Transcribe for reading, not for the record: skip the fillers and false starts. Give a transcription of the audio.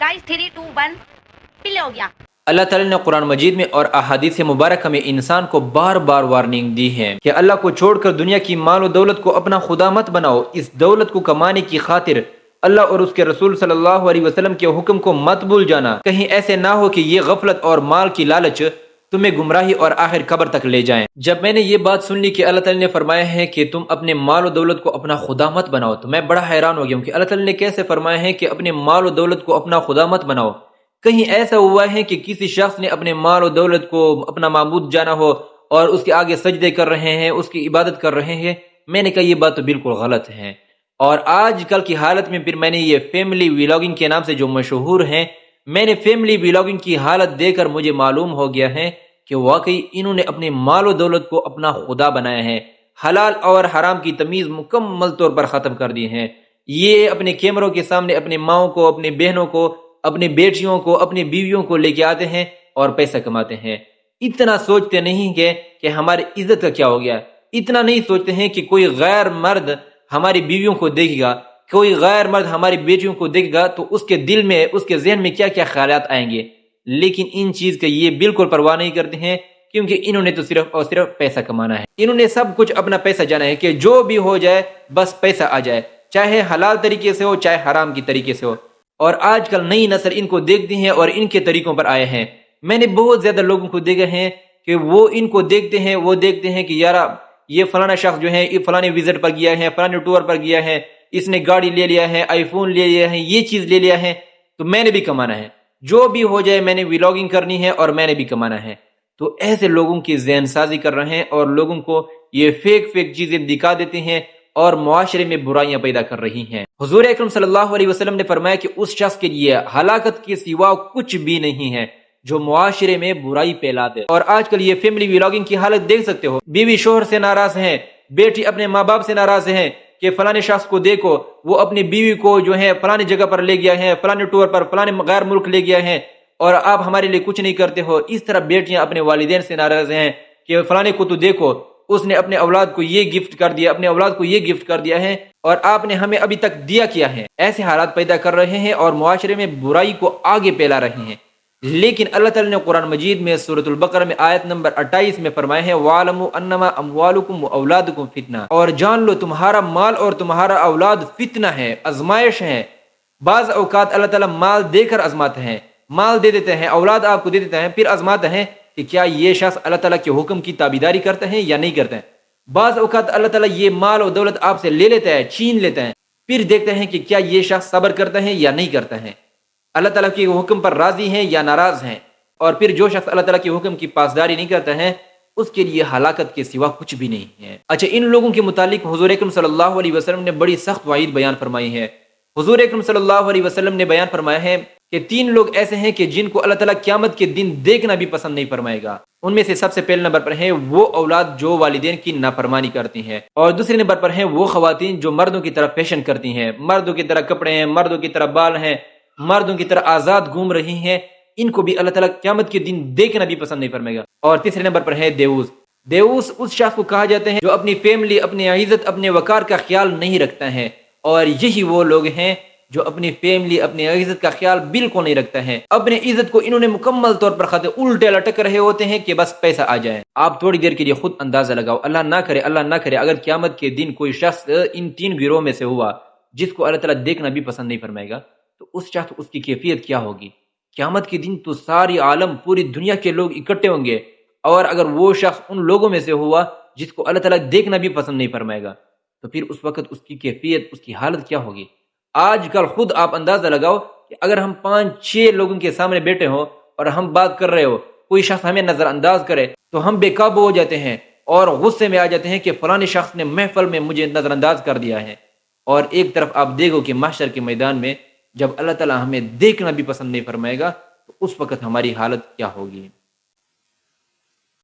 Guys 3 2 1 play हो गया। अल्लाह ताला ने कुरान मजीद में और अहादीस मुबारक में इंसान को बार बार वार्निंग दी है कि अल्लाह को छोड़कर दुनिया की माल और दौलत को अपना खुदा मत बनाओ। इस दौलत को कमाने की खातिर अल्लाह और उसके रसूल सल्लल्लाहु अलैहि वसल्लम के हुक्म को मत भूल जाना। कहीं ऐसे ना हो कि ये गफलत और माल की लालच तुम्हें गुमराही और आखिर कब्र तक ले जाएं। जब मैंने ये बात सुन ली कि अल्लाह ताला ने फरमाया है कि तुम अपने माल और दौलत को अपना खुदा मत बनाओ, तो मैं बड़ा हैरान हो गया हूँ कि अल्लाह ताला ने कैसे फरमाया है कि अपने माल और दौलत को अपना खुदा मत बनाओ। कहीं ऐसा हुआ है कि किसी शख्स ने अपने माल और दौलत को अपना माबूद जाना हो और उसके आगे सजदे कर रहे हैं, उसकी इबादत कर रहे हैं? मैंने कहा ये बात तो बिल्कुल गलत है। और आजकल की हालत में फिर मैंने ये फैमिली व्लॉगिंग के नाम से जो मशहूर हैं, मैंने फैमिली व्लॉगिंग की हालत देखकर मुझे मालूम हो गया है कि वाकई इन्होंने अपने माल और दौलत को अपना खुदा बनाया है। हलाल और हराम की तमीज़ मुकम्मल तौर पर ख़त्म कर दी है। ये अपने कैमरों के सामने अपने माओं को, अपनी बहनों को, अपनी बेटियों को, अपनी बीवियों को लेके आते हैं और पैसा कमाते हैं। इतना सोचते नहीं है कि हमारी इज्जत का क्या हो गया। इतना नहीं सोचते हैं कि कोई गैर मर्द हमारी बीवियों को देखेगा, कोई गैर मर्द हमारी बेटियों को देखेगा तो उसके दिल में, उसके जहन में क्या क्या ख्यालात आएंगे। लेकिन इन चीज का ये बिल्कुल परवाह नहीं करते हैं, क्योंकि इन्होंने तो सिर्फ और सिर्फ पैसा कमाना है। इन्होंने सब कुछ अपना पैसा जाना है कि जो भी हो जाए बस पैसा आ जाए, चाहे हलाल तरीके से हो चाहे हराम की तरीके से हो। और आजकल नई नस्ल इनको देखती है और इनके तरीकों पर आए हैं। मैंने बहुत ज्यादा लोगों को देखा है कि वो इनको देखते हैं, वो देखते हैं कि यार ये फलाना शख्स जो है ये फलाने विजिट पर गया है, फलाने टूर पर गया है, इसने गाड़ी ले लिया है, आईफोन ले लिया है, ये चीज ले लिया है, तो मैंने भी कमाना है। जो भी हो जाए मैंने व्लॉगिंग करनी है और मैंने भी कमाना है। तो ऐसे लोगों की ज़हन साजी कर रहे हैं और लोगों को ये फेक चीजें दिखा देते हैं और मुआशरे में बुराइयां पैदा कर रही हैं। हुजूर अकरम सल्लल्लाहु अलैहि वसल्लम ने फरमाया कि उस शख्स के लिए हलाकत के सिवा कुछ भी नहीं है जो मुआशरे में बुराई फैला दे। और आजकल ये फैमिली व्लॉगिंग की हालत देख सकते हो। बीवी शोहर से नाराज है, बेटी अपने माँ बाप से नाराज है कि फलाने शख्स को देखो, वो अपनी बीवी को जो है फलानी जगह पर ले गया है, फलाने टूर पर, फलाने गैर मुल्क ले गया है और आप हमारे लिए कुछ नहीं करते हो। इस तरह बेटियां अपने वालिदैन से नाराज हैं कि फलाने को तो देखो, उसने अपने औलाद को ये गिफ्ट कर दिया, अपने औलाद को ये गिफ्ट कर दिया है और आपने हमें अभी तक दिया क्या है। ऐसे हालात पैदा कर रहे हैं और मुआशरे में बुराई को आगे फैला रहे हैं। लेकिन अल्लाह ताला ने कुरान मजीद में सूरतुल बकरा में आयत नंबर 28 में फरमाया है, वालमु अन्नमा अमवालुकुम व औलादुकुम फितना, और जान लो तुम्हारा माल और तुम्हारा औलाद फितना है, आजमाइश है। बाज औकात अल्लाह ताला माल देकर आजमाते हैं, माल दे देते हैं, औलाद आपको दे देते हैं, फिर आजमाते हैं कि क्या ये शख्स अल्लाह ताला के हुक्म की ताबीदारी करते हैं या नहीं करते हैं। बाज औकात अल्लाह ताला ये माल और दौलत आपसे ले लेता है, छीन लेते हैं, फिर देखते हैं कि क्या ये शख्स सब्र करते हैं या नहीं करते हैं, अल्लाह ताला के हुक्म पर राजी हैं या नाराज हैं। और फिर जो शख्स अल्लाह ताला के हुक्म की पासदारी नहीं करता है उसके लिए हलाकत के सिवा कुछ भी नहीं है। अच्छा, इन लोगों के मुतालिक हुजूर अकरम सल्लल्लाहु अलैहि वसल्लम ने बड़ी सख्त वाइद बयान फरमाई है। हुजूर अकरम सल्लल्लाहु अलैहि वसल्लम ने बयान फरमाया है कि 3 लोग ऐसे हैं कि जिनको अल्लाह ताला क़यामत के दिन देखना भी पसंद नहीं फरमाएगा। उनमें से सबसे पहले नंबर पर है वो औलाद जो वालिदैन की नाफरमानी करती हैं, और दूसरे नंबर पर है वो खवातीन जो मर्दों की तरह फैशन करती हैं, मर्दों की तरह कपड़े हैं, मर्दों की तरह बाल हैं, मर्दों की तरह आजाद घूम रही हैं। इनको भी अल्लाह ताला क़यामत के दिन देखना भी पसंद नहीं फरमाएगा। और तीसरे नंबर पर है देवूस। देवूस उस शख्स को कहा जाता है जो अपनी फैमिली, अपनी इज्जत, अपने वकार का ख्याल नहीं रखता है। और यही वो लोग हैं जो अपनी फैमिली, अपनी इज्जत का ख्याल बिल्कुल नहीं रखता है। अपनी इज्जत को इन्होंने मुकम्मल तौर पर खाते उल्टे लटक रहे होते हैं कि बस पैसा आ जाए। आप थोड़ी देर के लिए खुद अंदाजा लगाओ, अल्लाह ना करे, अल्लाह ना करे, अगर क़यामत के दिन कोई शख्स इन 3 गिरोह में से हुआ जिसको अल्लाह ताला देखना भी पसंद नहीं फरमाएगा, तो उस शख्स उसकी कैफियत क्या होगी। क़यामत के दिन तो सारी आलम, पूरी दुनिया के लोग इकट्ठे होंगे, और अगर वो शख्स उन लोगों में से हुआ जिसको अल्लाह ताला देखना भी पसंद नहीं फरमाएगा, तो फिर उस वक्त उसकी कैफियत, उसकी हालत क्या होगी। आजकल खुद आप अंदाजा लगाओ कि अगर हम 5-6 लोगों के सामने बैठे हो और हम बात कर रहे हो, कोई शख्स हमें नजरअंदाज करे तो हम बेकाबू हो जाते हैं और गुस्से में आ जाते हैं कि फलाने शख्स ने महफिल में मुझे नजरअंदाज कर दिया है। और एक तरफ आप देखो कि महशर के मैदान में जब अल्लाह ताला हमें देखना भी पसंद नहीं फरमाएगा, तो उस वक्त हमारी हालत क्या होगी।